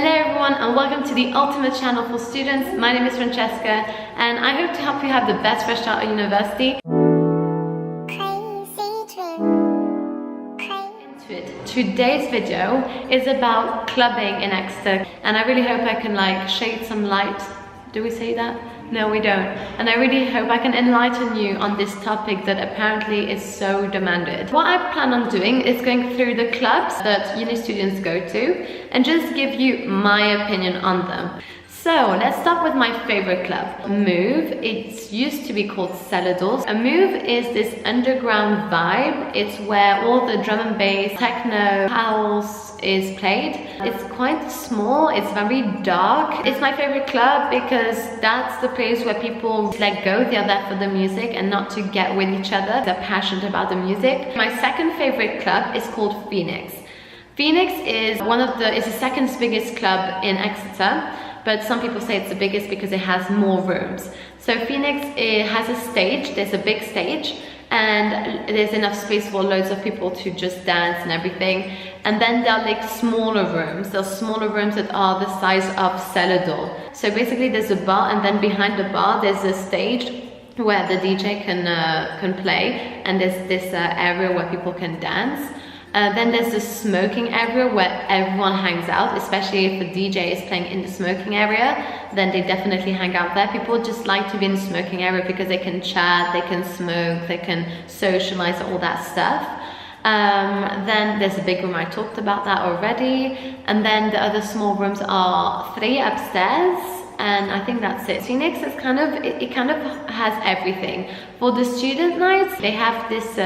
Hello everyone and welcome to the ultimate channel for students. My name is Francesca and I hope to help you have the best fresh start at university. Today's video is about clubbing in Exeter and I really hope I can shed some light. Do we say that? No, we don't. And I really hope I can enlighten you on this topic that apparently is so demanded. What I plan on doing is going through the clubs that uni students go to and just give you my opinion on them. So let's start with my favorite club, Move. It used to be called Cellar Doors. A Move is this underground vibe. It's where all the drum and bass, techno, house is played. It's quite small, it's very dark. It's my favorite club because that's the place where people let go, they're there for the music and not to get with each other. They're passionate about the music. My second favorite club is called Phoenix. Phoenix is it's the second biggest club in Exeter. But some people say it's the biggest because it has more rooms. So Phoenix, it has a stage, there's a big stage, and there's enough space for loads of people to just dance and everything. And then there are smaller rooms. There are smaller rooms that are the size of cellar door. So basically there's a bar, and then behind the bar there's a stage where the DJ can play, and there's this area where people can dance. Then there's the smoking area where everyone hangs out, especially if the DJ is playing in the smoking area, then they definitely hang out there. People just like to be in the smoking area because they can chat, they can smoke, they can socialize, all that stuff. Then there's a big room, I talked about that already. And then the other small rooms are 3 upstairs. And I think that's it. Phoenix is kind of has everything. For the student nights, they have this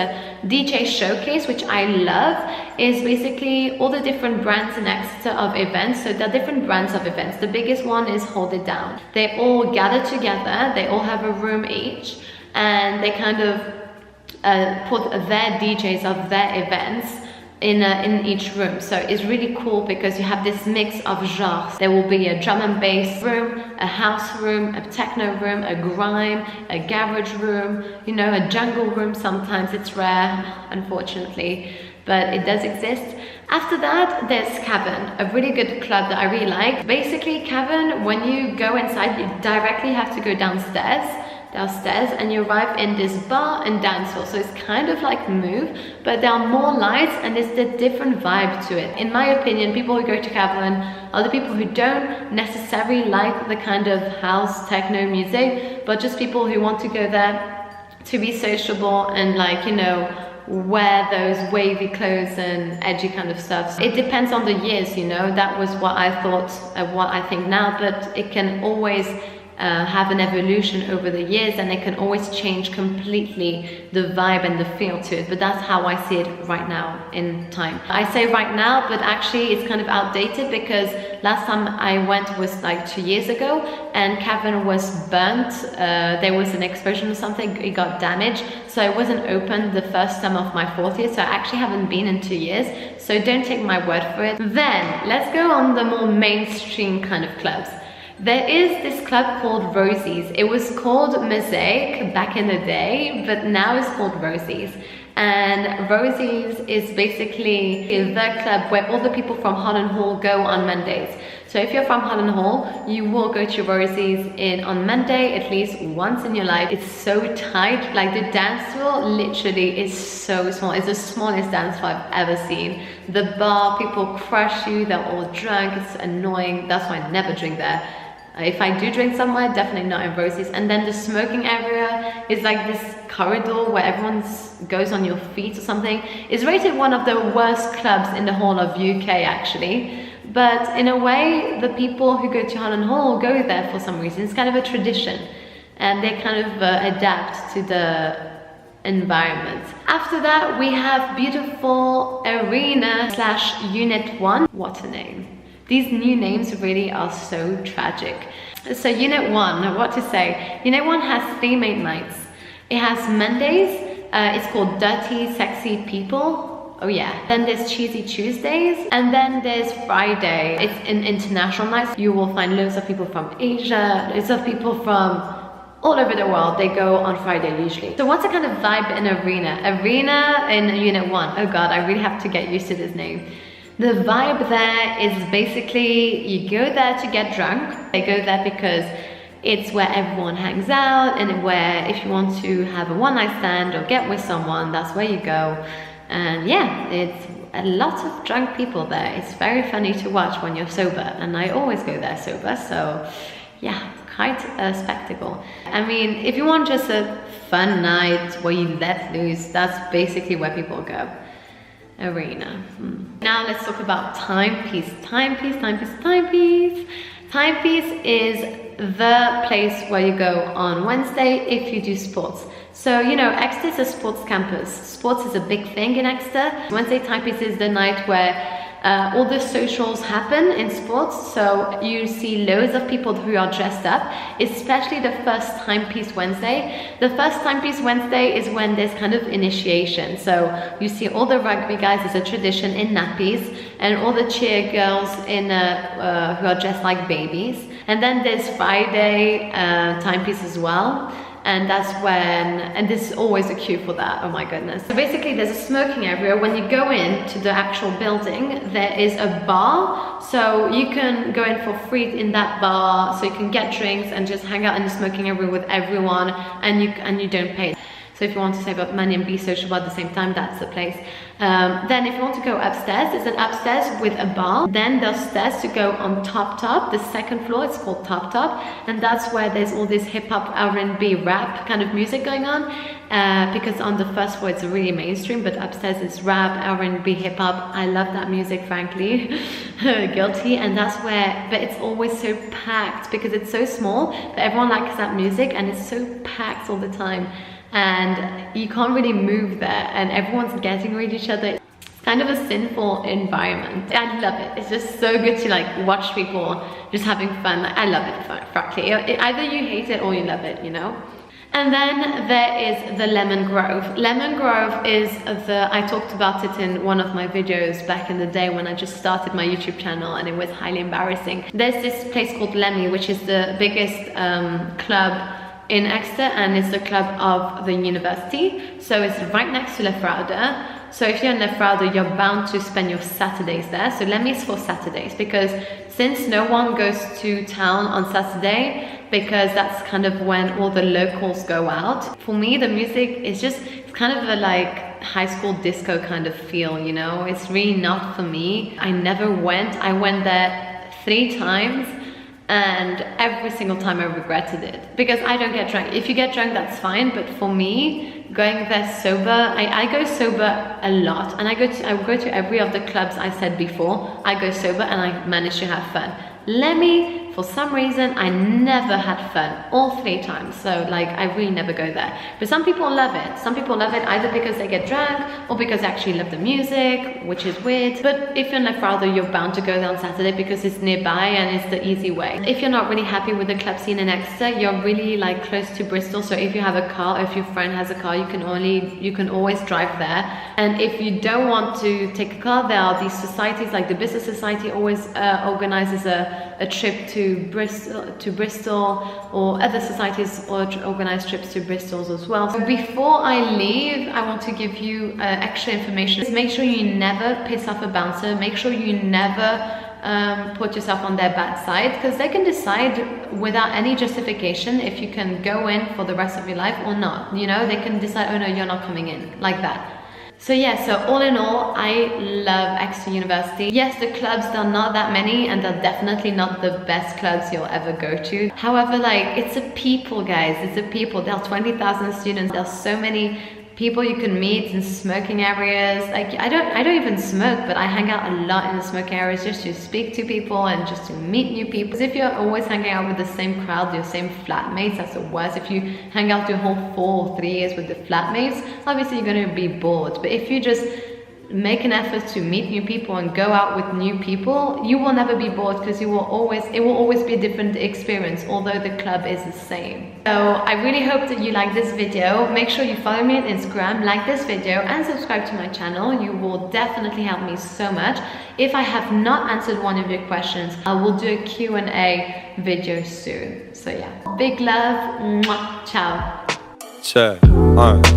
DJ showcase, which I love. Is basically all the different brands in Exeter of events. So there are different brands of events. The biggest one is Hold It Down. They all gather together. They all have a room each, and they kind of put their DJs of their events in each room. So it's really cool because you have this mix of genres. There will be a drum and bass room, a house room, a techno room, a grime, a garage room, a jungle room. Sometimes it's rare, unfortunately, but it does exist. After that, there's Cavern, a really good club that I really like. Basically, Cavern, when you go inside, you directly have to go downstairs, and you arrive in this bar and dance hall. So it's kind of like Move, but there are more lights and there's a different vibe to it. In my opinion, people who go to Cavern are the people who don't necessarily like the kind of house techno music, but just people who want to go there to be sociable and wear those wavy clothes and edgy kind of stuff. It depends on the years, that was what I thought, what I think now, but it can always have an evolution over the years, and it can always change completely the vibe and the feel to it. But that's how I see it right now in time. I say right now, but actually it's kind of outdated because last time I went was 2 years ago, and Cavern was burnt. There was an explosion or something, it got damaged, so it wasn't open the first time of my 4th year, so I actually haven't been in 2 years, so don't take my word for it. Then let's go on the more mainstream kind of clubs. There is this club called Rosie's. It was called Mosaic back in the day, but now it's called Rosie's. And Rosie's is basically the club where all the people from Holland Hall go on Mondays. So if you're from Holland Hall, you will go to Rosie's on Monday at least once in your life. It's so tight, the dance floor literally is so small. It's the smallest dance floor I've ever seen. The bar, people crush you, they're all drunk, it's annoying. That's why I never drink there. If I do drink somewhere, definitely not in Rosie's. And then the smoking area is this corridor where everyone goes on your feet or something. It's rated one of the worst clubs in the whole of UK actually. But in a way, the people who go to Holland Hall go there for some reason. It's kind of a tradition, and they kind of adapt to the environment. After that, we have beautiful Arena/Unit 1. What a name. These new names really are so tragic. So Unit 1, what to say? Unit 1 has 3 main nights. It has Mondays, it's called Dirty Sexy People. Oh yeah. Then there's Cheesy Tuesdays, and then there's Friday. It's an international night. You will find loads of people from Asia, loads of people from all over the world. They go on Friday usually. So what's the kind of vibe in Arena? Arena in Unit 1. Oh god, I really have to get used to this name. The vibe there is basically you go there to get drunk. They go there because it's where everyone hangs out, and where if you want to have a one-night stand or get with someone, that's where you go. And yeah, it's a lot of drunk people there. It's very funny to watch when you're sober, and I always go there sober, so yeah, quite a spectacle. I mean, if you want just a fun night where you let loose, that's basically where people go. Arena. Now let's talk about timepiece. Timepiece, timepiece, timepiece. Timepiece is the place where you go on Wednesday if you do sports. So, you know, Exeter is a sports campus. Sports is a big thing in Exeter. Wednesday timepiece is the night where all the socials happen in sports. So you see loads of people who are dressed up, especially the first timepiece Wednesday. The first timepiece Wednesday is when there's kind of initiation. So you see all the rugby guys, as a tradition, in nappies, and all the cheer girls in who are dressed like babies. And then there's Friday timepiece as well. And that's when, and there's always a queue for that, oh my goodness. So basically there's a smoking area. When you go into the actual building, there is a bar. So you can go in for free in that bar, so you can get drinks and just hang out in the smoking area with everyone, and you don't pay. So if you want to save up money and be sociable at the same time, that's the place. Then if you want to go upstairs, there's an upstairs with a bar. Then there's stairs to go on top, the second floor, it's called top. And that's where there's all this hip hop, R&B, rap kind of music going on. Because on the first floor it's really mainstream, but upstairs it's rap, R&B, hip hop. I love that music, frankly. Guilty. And that's where, but it's always so packed because it's so small, but everyone likes that music and it's so packed all the time. And you can't really move there, and everyone's getting with each other. It's kind of a sinful environment. I love it. It's just so good to like watch people just having fun. Like, I love it, frankly. Either you hate it or you love it, you know? And then there is the Lemon Grove. Lemon Grove is I talked about it in one of my videos back in the day when I just started my YouTube channel, and it was highly embarrassing. There's this place called Lemmy, which is the biggest club in Exeter, and it's the club of the university. So it's right next to Lefraude. So if you're in Lefraude, you're bound to spend your Saturdays there. So Lemmy is for Saturdays, because since no one goes to town on Saturday, because that's kind of when all the locals go out. For me, the music is just, it's kind of a like high school disco kind of feel, you know? It's really not for me. I never went. I went there 3 times. And every single time I regretted it, because I don't get drunk. If you get drunk, that's fine, but for me, going there sober, I go sober a lot, and I go to every of the clubs I said before. I go sober and I manage to have fun. Lemmy, for some reason, I never had fun all 3 times. So like, I really never go there. But some people love it. Some people love it either because they get drunk or because they actually love the music, which is weird. But if you're in Lefraude, you're bound to go there on Saturday because it's nearby and it's the easy way. If you're not really happy with the club scene in Exeter, you're really like close to Bristol. So if you have a car, or if your friend has a car, you can always drive there. And if you don't want to take a car, there are these societies, like the Business Society always organizes a trip to Bristol, or other societies organize trips to Bristol as well. So before I leave, I want to give you extra information. Just make sure you never piss off a bouncer. Make sure you never put yourself on their bad side, because they can decide without any justification if you can go in for the rest of your life or not. You know, they can decide, oh no, you're not coming in, like that. So yeah, so all in all, I love Exeter University. Yes, the clubs, they're not that many, and they're definitely not the best clubs you'll ever go to. However, like, it's a people, guys, it's a people. There are 20,000 students. There's so many people you can meet in smoking areas. Like, I don't even smoke, but I hang out a lot in the smoking areas just to speak to people and just to meet new people. Because if you're always hanging out with the same crowd, your same flatmates, that's the worst. If you hang out your whole 4 or 3 years with the flatmates, obviously you're going to be bored. But if you just make an effort to meet new people and go out with new people, you will never be bored, because it will always be a different experience, although the club is the same. So I really hope that you like this video. Make sure you follow me on Instagram, like this video, and subscribe to my channel. You will definitely help me so much. If I have not answered one of your questions, I will do a Q&A video soon. So yeah, big love. Mwah. Ciao.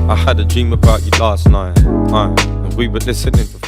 I had a dream about you last night, and we were listening to